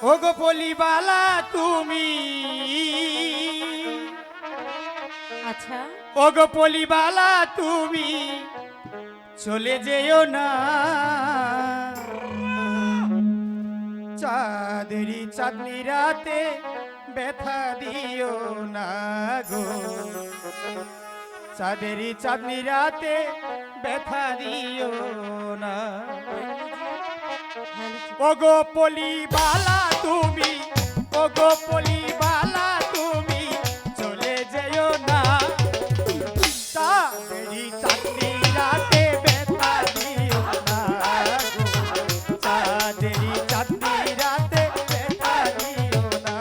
ওগো পলিবালা তুমি, আচ্ছা ওগো পলিবালা তুমি চলে যেও না, চাঁদেরি চাঁদনি রাতে ব্যথা দিও না গো, চাঁদেরি চাঁদনি রাতে ব্যথা দিও না। ওগো পলিবালা তুমি, ওগো পলিবালা তুমি চলে যেও না, চাঁদেরি চাঁদনি রাতে ব্যথা দিও না গো, চাঁদেরি চাঁদনি রাতে ব্যথা দিও না।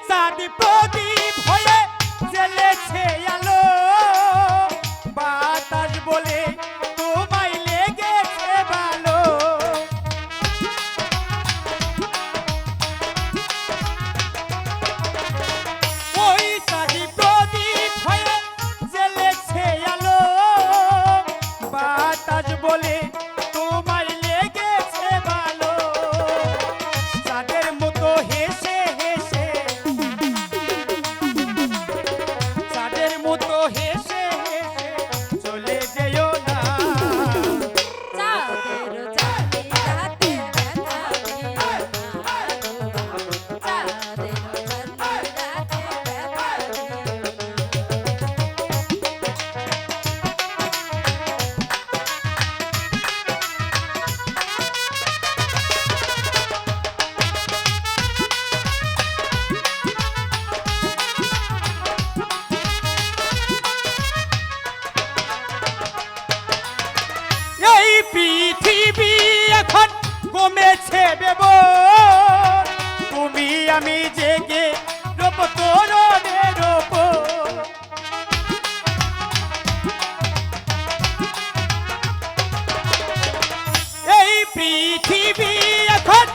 চাঁদ প্রদীপ হয়ে জ্বেলেছে আলো, বাতাস বলে তোমায় লেগেছে ভালো। ওই চাঁদ প্রদীপ হয়ে জ্বেলেছে আলো, বাতাস বলে তোমায় লেগেছে ভালো। চাঁদের মতো হেসে হেসে, মতো হেসে হেসে চলে যেও না, চাঁদের চাঁদনি রাতে ব্যথা দিও না গো, চাঁদের চাঁদনি রাতে ব্যথা দিও এই পৃথিবী এখন কমেছে বেবর, তুমি আমি জেগে রব তোরণের ওপর। এই পৃথিবী এখন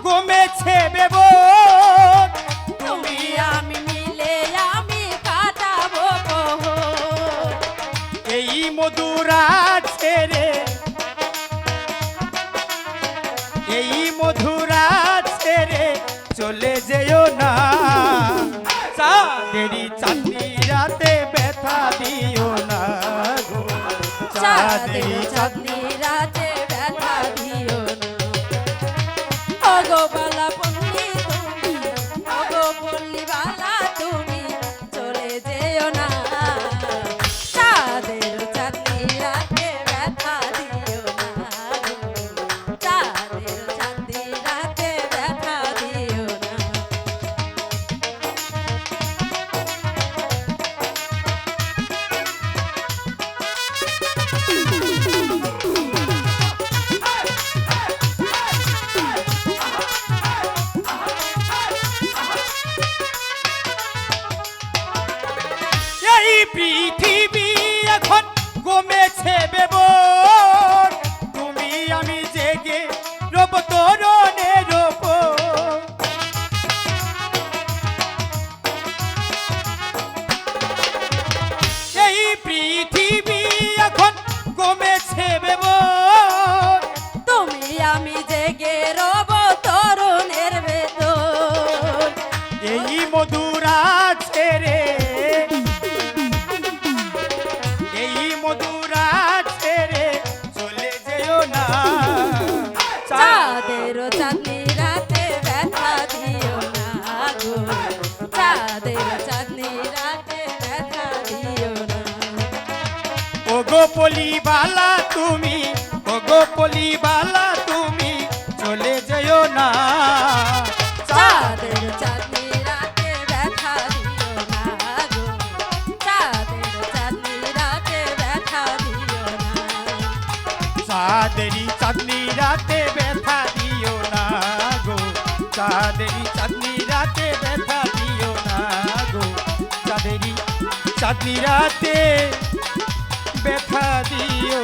কমেছে বেবর, তুমি আমি মিলে আমি কাটাবো প্রহর। এই মধুরা ছেড়ে, এই মধুরা ছেড়ে চলে যেও না, চাঁদেরি চাঁদনি রাতে ব্যথা দিও না গো, চাঁদের চাঁদনি রাতে ব্যথা দিও না। ওগো বালা পল্লী তুমি, ওগো পল্লীবালা তুমি চলে যেও না, চাঁদের চাঁদনি রাতে ব্যথা দিও না গো, চাঁদের চাঁদনি রাতে ব্যথা দিও না। এই পৃথিবী এখন কমেছে বেবর, তুমি আমি জেগে রব তোরণের ওপর। এই পৃথিবী এখন কমেছে বেবর, তুমি আমি জেগে রব তরুণের ভেতর। এই মধুরা ছেড়ে, এই মধুরা ছেড়ে চলে যেও না, চাঁদের চাঁদনি রাতে ব্যথা দিও না গো, চাঁদের চাঁদনি রাতে ব্যথা দিও না। ওগো পলিবালা তুমি, ওগো পলিবালা তুমি চলে যেও না, চাঁদের চাঁদনি রাতে ব্যথা দিও না গো, চাঁদের চাঁদনি রাতে ব্যথা দিও না। চাঁদেরি চাঁদনি রাতে ব্যথা দিও না গো, চাঁদেরি চাঁদনি রাতে ব্যথা দিও না গো, চাঁদেরি চাঁদনি রাতে ব্যথা দিও